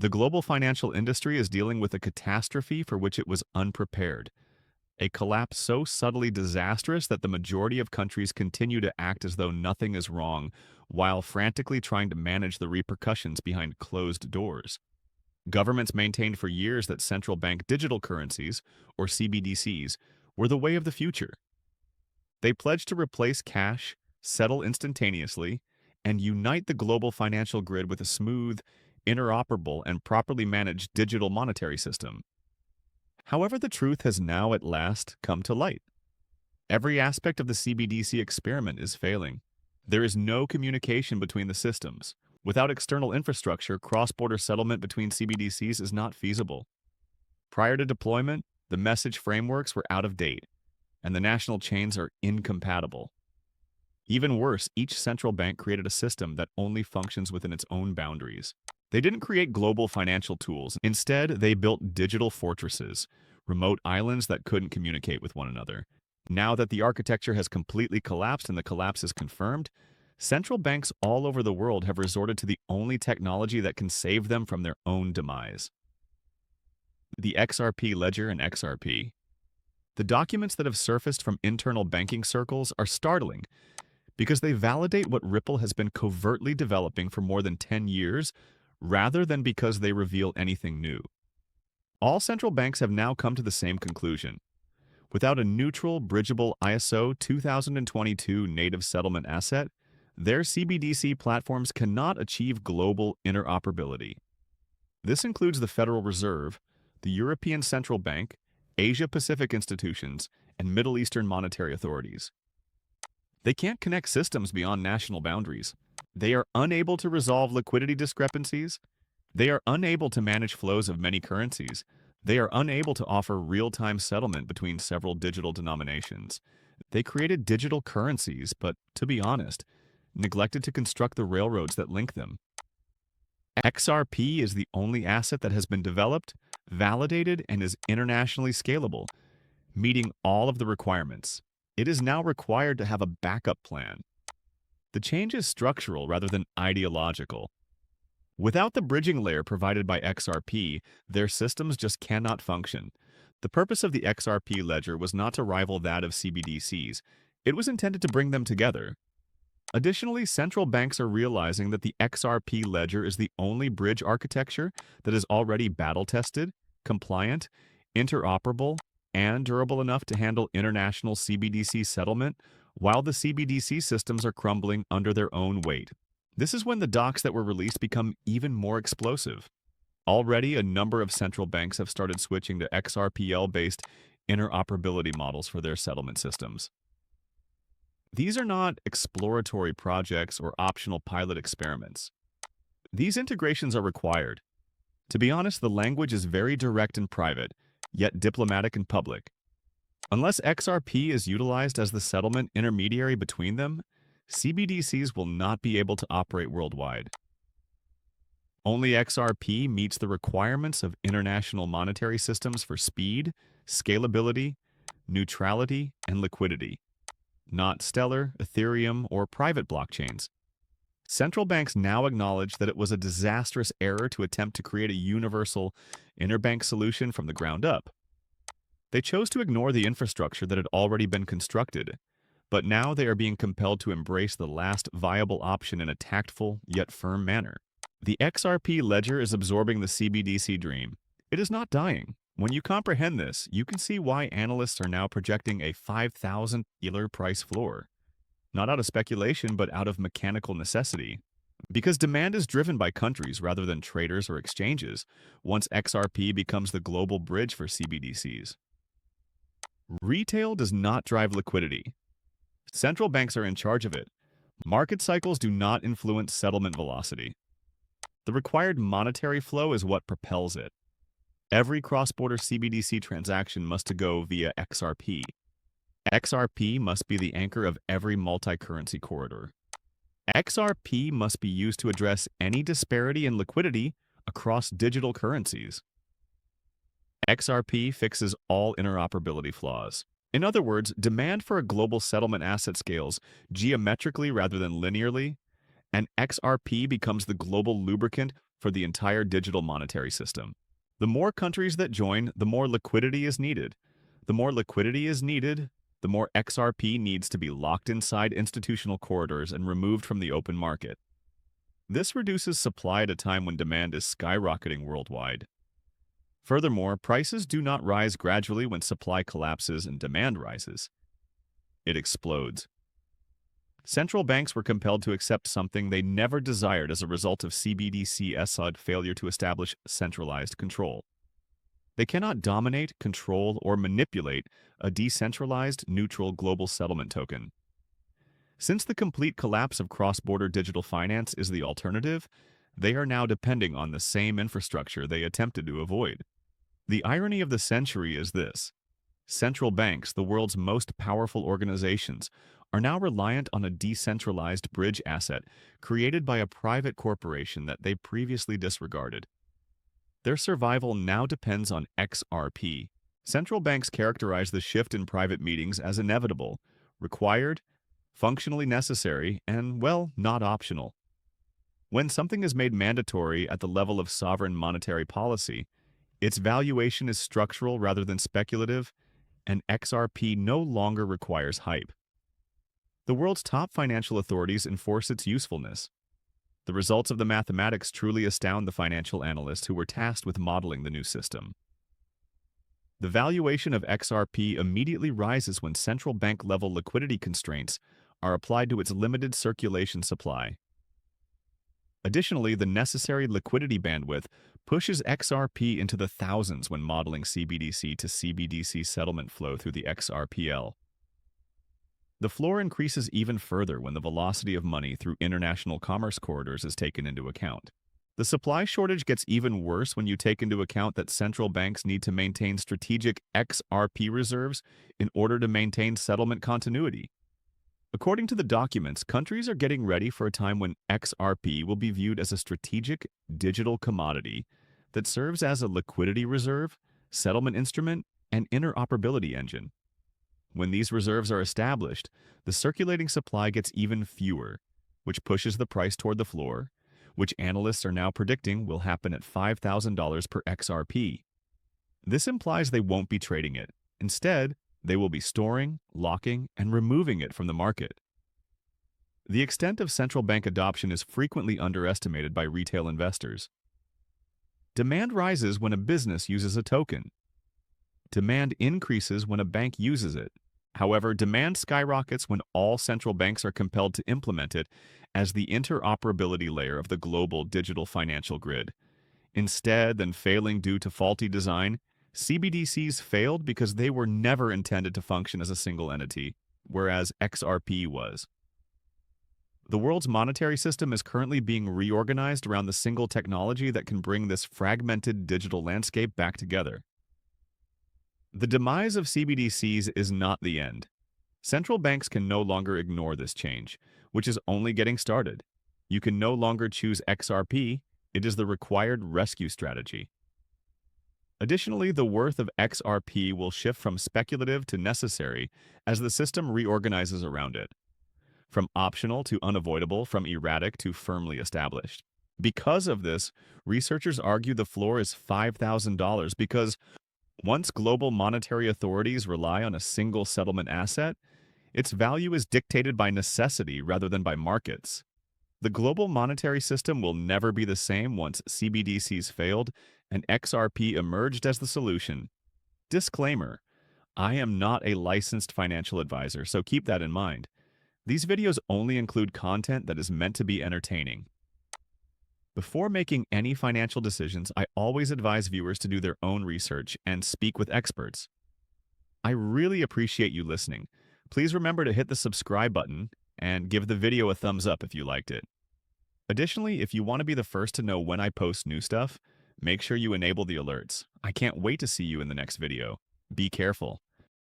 The global financial industry is dealing with a catastrophe for which it was unprepared. A collapse so subtly disastrous that the majority of countries continue to act as though nothing is wrong, while frantically trying to manage the repercussions behind closed doors. Governments maintained for years that central bank digital currencies, or CBDCs, were the way of the future. They pledged to replace cash, settle instantaneously, and unite the global financial grid with a smooth, interoperable, and properly managed digital monetary system. However, the truth has now at last come to light. Every aspect of the CBDC experiment is failing. There is no communication between the systems. Without external infrastructure, cross-border settlement between CBDCs is not feasible. Prior to deployment, the message frameworks were out of date, and the national chains are incompatible. Even worse, each central bank created a system that only functions within its own boundaries. They didn't create global financial tools. Instead, they built digital fortresses, remote islands that couldn't communicate with one another. Now that the architecture has completely collapsed and the collapse is confirmed, central banks all over the world have resorted to the only technology that can save them from their own demise: the XRP ledger and XRP. The documents that have surfaced from internal banking circles are startling because they validate what Ripple has been covertly developing for more than 10 years, rather than because they reveal anything new. All central banks have now come to the same conclusion. Without a neutral, bridgeable ISO 2022 native settlement asset, their CBDC platforms cannot achieve global interoperability. This includes the Federal Reserve, the European Central Bank, Asia-Pacific institutions, and Middle Eastern monetary authorities. They can't connect systems beyond national boundaries. They are unable to resolve liquidity discrepancies. They are unable to manage flows of many currencies. They are unable to offer real-time settlement between several digital denominations. They created digital currencies, but, to be honest, neglected to construct the railroads that link them. XRP is the only asset that has been developed, validated, and is internationally scalable, meeting all of the requirements. It is now required to have a backup plan. The change is structural rather than ideological. Without the bridging layer provided by XRP, their systems just cannot function. The purpose of the XRP ledger was not to rival that of CBDCs. It was intended to bring them together. Additionally, central banks are realizing that the XRP ledger is the only bridge architecture that is already battle-tested, compliant, interoperable, and durable enough to handle international CBDC settlement, while the CBDC systems are crumbling under their own weight. This is when the docs that were released become even more explosive. Already, a number of central banks have started switching to XRPL-based interoperability models for their settlement systems. These are not exploratory projects or optional pilot experiments. These integrations are required. To be honest, the language is very direct and private, yet diplomatic and public. Unless XRP is utilized as the settlement intermediary between them, CBDCs will not be able to operate worldwide. Only XRP meets the requirements of international monetary systems for speed, scalability, neutrality, and liquidity, not Stellar, Ethereum, or private blockchains. Central banks now acknowledge that it was a disastrous error to attempt to create a universal interbank solution from the ground up. They chose to ignore the infrastructure that had already been constructed, but now they are being compelled to embrace the last viable option in a tactful yet firm manner. The XRP ledger is absorbing the CBDC dream. It is not dying. When you comprehend this, you can see why analysts are now projecting a $5,000 price floor. Not out of speculation, but out of mechanical necessity. Because demand is driven by countries rather than traders or exchanges, once XRP becomes the global bridge for CBDCs. Retail does not drive liquidity. Central banks are in charge of it. Market cycles do not influence settlement velocity. The required monetary flow is what propels it. Every cross-border CBDC transaction must go via XRP. XRP must be the anchor of every multi-currency corridor. XRP must be used to address any disparity in liquidity across digital currencies. XRP fixes all interoperability flaws. In other words, demand for a global settlement asset scales geometrically rather than linearly, and XRP becomes the global lubricant for the entire digital monetary system. The more countries that join, the more liquidity is needed. The more liquidity is needed, the more XRP needs to be locked inside institutional corridors and removed from the open market. This reduces supply at a time when demand is skyrocketing worldwide. Furthermore, prices do not rise gradually when supply collapses and demand rises. It explodes. Central banks were compelled to accept something they never desired as a result of CBDC's failure to establish centralized control. They cannot dominate, control, or manipulate a decentralized, neutral global settlement token. Since the complete collapse of cross-border digital finance is the alternative, they are now depending on the same infrastructure they attempted to avoid. The irony of the century is this: central banks, the world's most powerful organizations, are now reliant on a decentralized bridge asset created by a private corporation that they previously disregarded. Their survival now depends on XRP. Central banks characterize the shift in private meetings as inevitable, required, functionally necessary, and, well, not optional. When something is made mandatory at the level of sovereign monetary policy, its valuation is structural rather than speculative, and XRP no longer requires hype. The world's top financial authorities enforce its usefulness. The results of the mathematics truly astound the financial analysts who were tasked with modeling the new system. The valuation of XRP immediately rises when central bank-level liquidity constraints are applied to its limited circulation supply. Additionally, the necessary liquidity bandwidth pushes XRP into the thousands when modeling CBDC to CBDC settlement flow through the XRPL. The floor increases even further when the velocity of money through international commerce corridors is taken into account. The supply shortage gets even worse when you take into account that central banks need to maintain strategic XRP reserves in order to maintain settlement continuity. According to the documents, countries are getting ready for a time when XRP will be viewed as a strategic digital commodity that serves as a liquidity reserve, settlement instrument, and interoperability engine. When these reserves are established, the circulating supply gets even fewer, which pushes the price toward the floor, which analysts are now predicting will happen at $5,000 per XRP. This implies they won't be trading it. Instead, they will be storing, locking, and removing it from the market. The extent of central bank adoption is frequently underestimated by retail investors. Demand rises when a business uses a token. Demand increases when a bank uses it. However, demand skyrockets when all central banks are compelled to implement it as the interoperability layer of the global digital financial grid. Instead than failing due to faulty design, CBDCs failed because they were never intended to function as a single entity, whereas XRP was. The world's monetary system is currently being reorganized around the single technology that can bring this fragmented digital landscape back together. The demise of CBDCs is not the end. Central banks can no longer ignore this change, which is only getting started. You can no longer choose XRP, it is the required rescue strategy. Additionally, the worth of XRP will shift from speculative to necessary as the system reorganizes around it. From optional to unavoidable, from erratic to firmly established. Because of this, researchers argue the floor is $5,000 because once global monetary authorities rely on a single settlement asset, its value is dictated by necessity rather than by markets. The global monetary system will never be the same once CBDCs failed and XRP emerged as the solution. Disclaimer: I am not a licensed financial advisor, so keep that in mind. These videos only include content that is meant to be entertaining. Before making any financial decisions, I always advise viewers to do their own research and speak with experts. I really appreciate you listening. Please remember to hit the subscribe button and give the video a thumbs up if you liked it. Additionally, if you want to be the first to know when I post new stuff, make sure you enable the alerts. I can't wait to see you in the next video. Be careful.